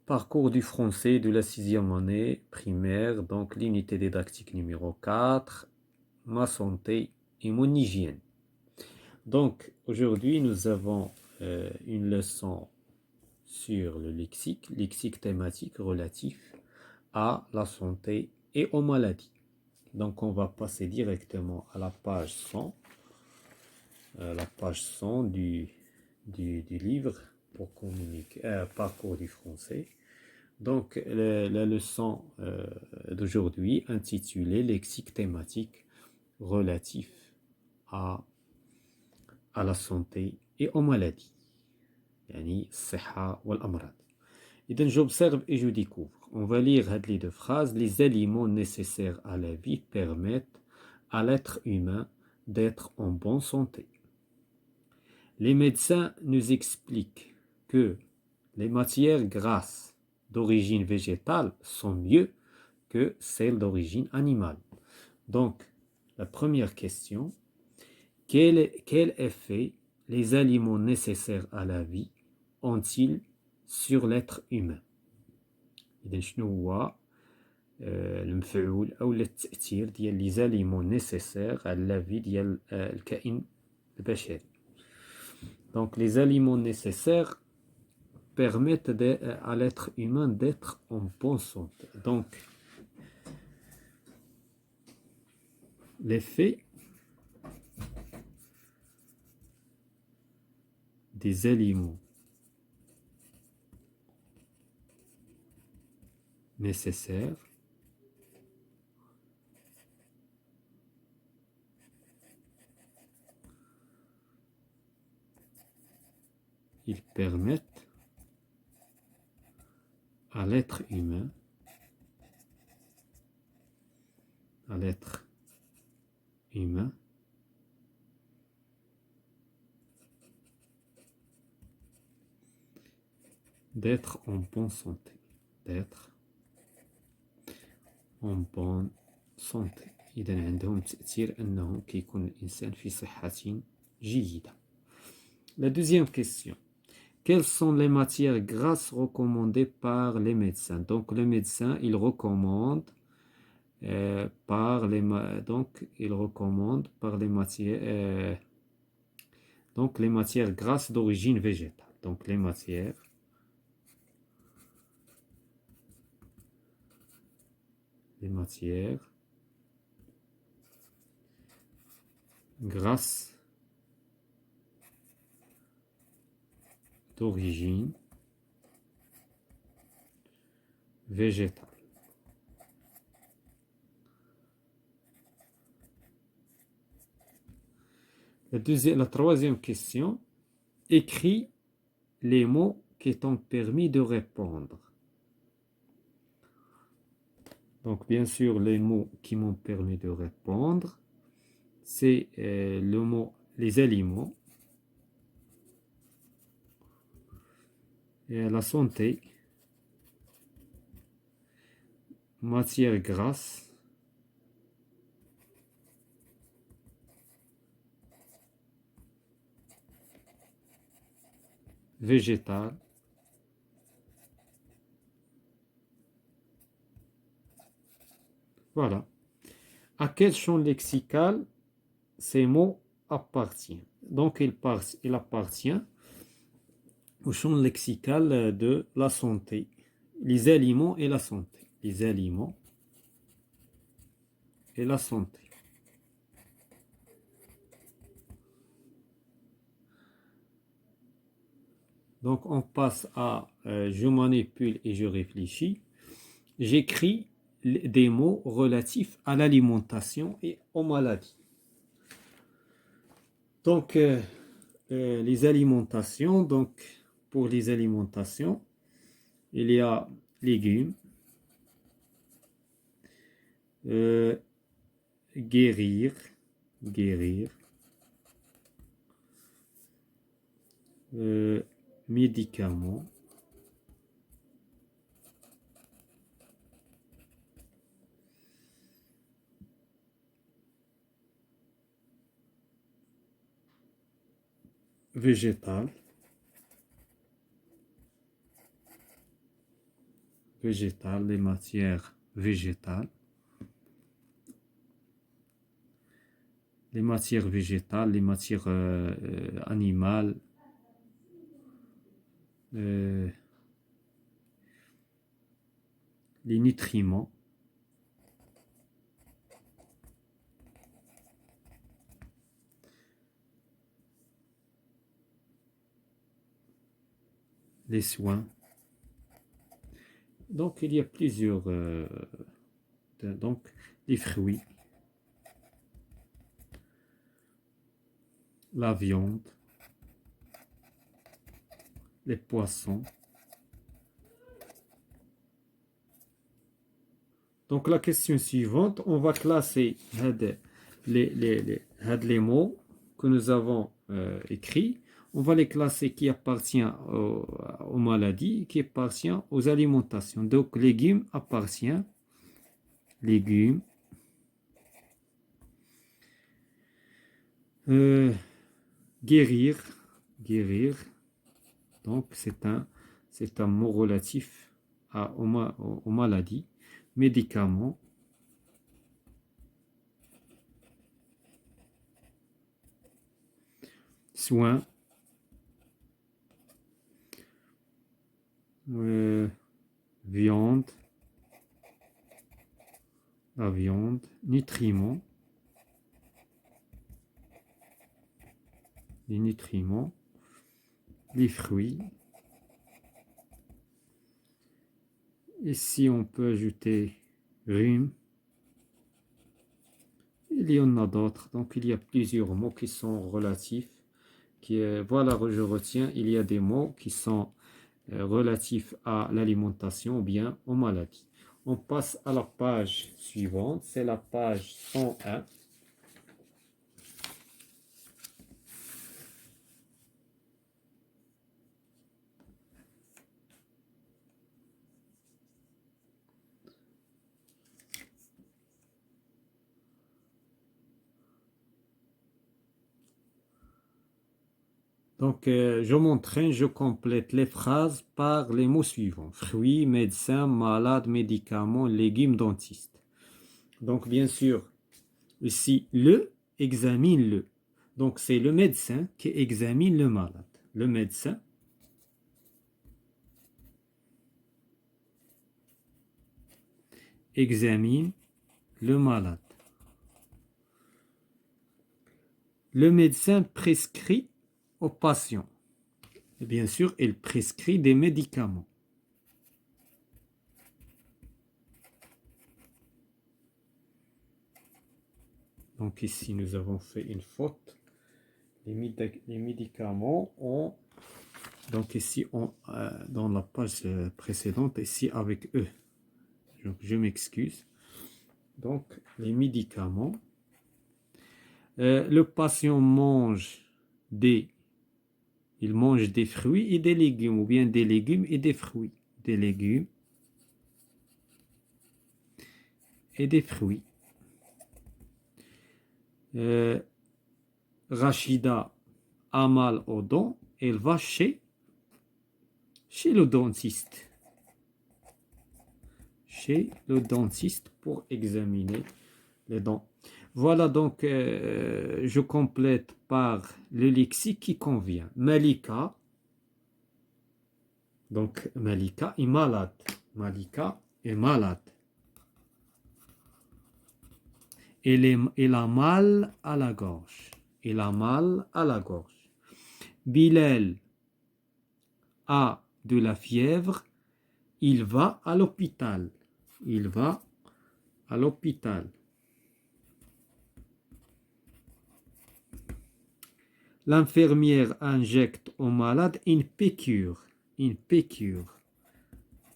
Parcours du français de la sixième année primaire, donc l'unité didactique numéro 4, ma santé et mon hygiène. Donc aujourd'hui nous avons une leçon sur le lexique thématique relatif à la santé et aux maladies. Donc on va passer directement à la page 100, du livre pour communiquer, parcours du français. Donc, la leçon d'aujourd'hui intitulée Lexique thématique relatif à la santé et aux maladies. يعني الصحة والأمراض. إذا j'observe et je découvre. On va lire les deux phrases. Les aliments nécessaires à la vie permettent à l'être humain d'être en bonne santé. Les médecins nous expliquent que les matières grasses d'origine végétale sont mieux que celles d'origine animale. Donc, la première question, quel effet les aliments nécessaires à la vie ont-ils sur l'être humain؟ إذا شنو هو المفعول أو التأثير ديال les aliments nécessaires à la vie ديال الكائن البشري. Donc, les aliments nécessaires permettent à l'être humain d'être en bonne santé. Donc, l'effet des aliments nécessaires ils permettent à l'être humain d'être en bonne santé. إذا عندهم تأثير أنه كيكون الإنسان في صحة جيدة. La deuxième question. Quelles sont les matières grasses recommandées par les médecins? Donc, le médecin, il recommande par les matières les matières grasses d'origine végétale. Donc, les matières grasses d'origine végétale. La troisième question, écris les mots qui t'ont permis de répondre. Donc, bien sûr, les mots qui m'ont permis de répondre, c'est le mot les aliments, et la santé, matière grasse, végétale, voilà. À quel champ lexical ces mots appartiennent? Donc, il appartient au champ lexical de la santé, les aliments et la santé. Les aliments et la santé. Donc, on passe à je manipule et je réfléchis. J'écris des mots relatifs à l'alimentation et aux maladies. Donc, les alimentations, donc pour les alimentations, il y a légumes, guérir, médicaments, végétal, végétales, les matières végétales, les matières végétales, les matières animales, euh, les nutriments, les soins. Donc, il y a plusieurs, donc, les fruits, la viande, les poissons. Donc, la question suivante, on va classer les mots que nous avons écrits. On va les classer qui appartiennent aux maladies, qui appartiennent aux alimentations. Donc, légumes appartient, légumes. Guérir, guérir. Donc, c'est un mot relatif aux maladies. Médicaments, soins, viande, la viande, nutriments, les nutriments, les fruits. Ici, on peut ajouter rhume. Il y en a d'autres. Donc, il y a plusieurs mots qui sont relatifs. Voilà, je retiens, il y a des mots qui sont relatifs à l'alimentation ou bien aux maladies. On passe à la page suivante. C'est la page 101. Donc, je m'entraîne, je complète les phrases par les mots suivants. Fruits, médecin, malade, médicaments, légumes, dentiste. Donc, bien sûr, ici, examine-le. Donc, c'est le médecin qui examine le malade. Le médecin examine le malade. Le médecin prescrit au patient. Et bien sûr, il prescrit des médicaments. Donc ici, nous avons fait une faute. Les médicaments ont... Donc ici, dans la page précédente, ici avec eux. Donc, je m'excuse. Donc, les médicaments. Le patient il mange des fruits et des légumes, ou bien des légumes et des fruits. Des légumes et des fruits. Rachida a mal aux dents, elle va chez le dentiste. Chez le dentiste pour examiner les dents. Voilà donc, je complète par le lexique qui convient. Malika, donc Malika est malade. Malika est malade. Elle a mal à la gorge. Il a mal à la gorge. Bilal a de la fièvre. Il va à l'hôpital. Il va à l'hôpital. L'infirmière injecte au malade une piqûre. Une piqûre.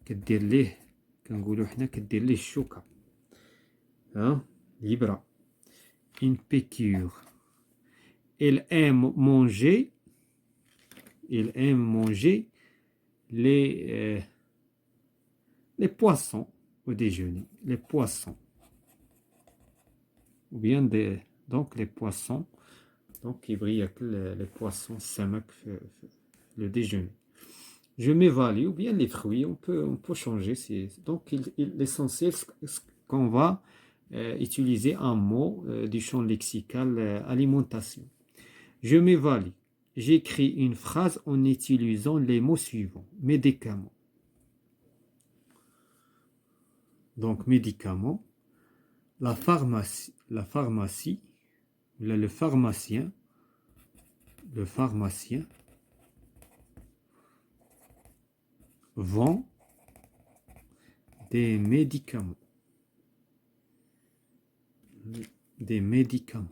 كدير ليه كنقولوا حنا كدير ليه الشوكة. Libra. Une piqûre. Il aime manger. Il aime manger les poissons au déjeuner. Les poissons. Ou bien donc les poissons. Donc il brille que les poissons samak le déjeuner. Je m'évalue, ou bien les fruits, on peut changer. Donc, l'essentiel, c'est qu'on va utiliser un mot du champ lexical alimentation. Je m'évalue. J'écris une phrase en utilisant les mots suivants. Médicament. Donc, médicament. La pharmacie, le pharmacien vend des médicaments. Des médicaments.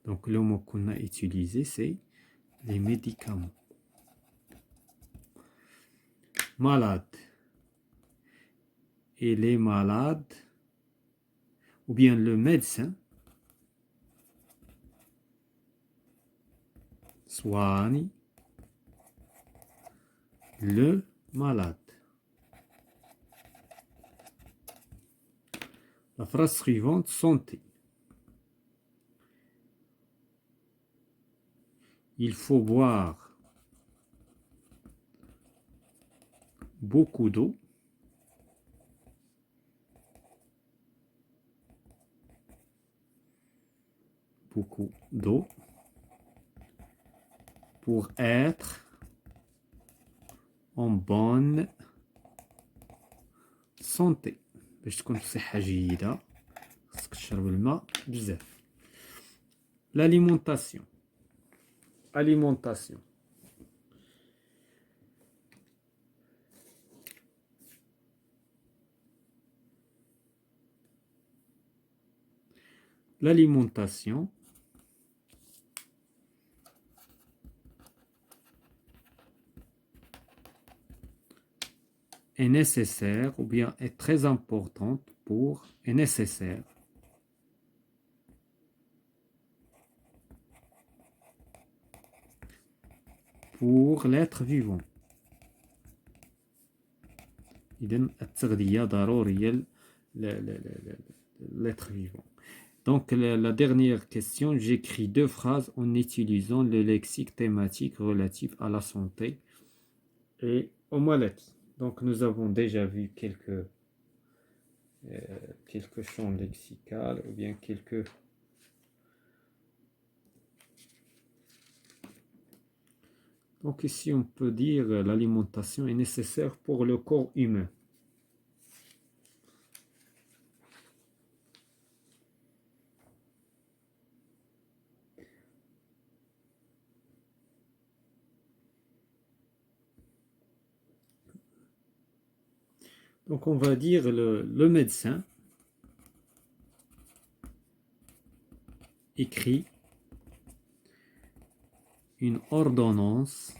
Donc, le mot qu'on a utilisé, c'est les médicaments. Malade. Et les malades, ou bien le médecin, soigne le malade. La phrase suivante, santé. Il faut boire beaucoup d'eau. Beaucoup d'eau pour être en bonne santé. باش تكون بصحة جيدة خصك تشرب الماء بزاف. L'alimentation. Alimentation. L'alimentation est nécessaire ou bien est très importante est nécessaire pour l'être vivant. إذن التغذية ضرورية l'être vivant. Donc la dernière question, j'écris 2 phrases en utilisant le lexique thématique relatif à la santé et aux maladies. Donc nous avons déjà vu quelques champs lexicaux ou bien quelques donc ici on peut dire l'alimentation est nécessaire pour le corps humain. Donc on va dire le médecin écrit une ordonnance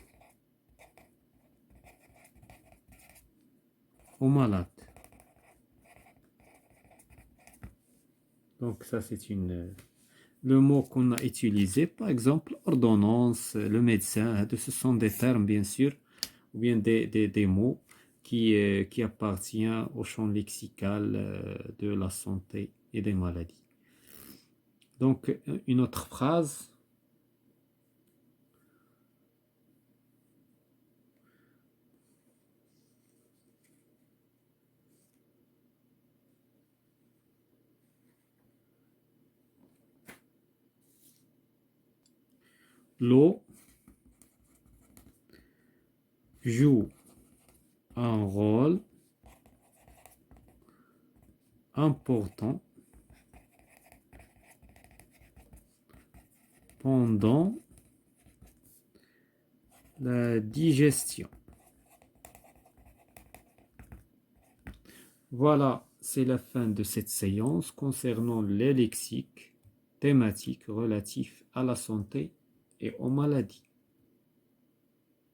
au malade. Donc ça c'est le mot qu'on a utilisé, par exemple ordonnance, le médecin, ce sont des termes bien sûr, ou bien des mots qui appartiennent au champ lexical de la santé et des maladies. Donc une autre phrase. L'eau joue un rôle important pendant la digestion. Voilà, c'est la fin de cette séance concernant les lexiques thématiques relatifs à la santé et aux maladies.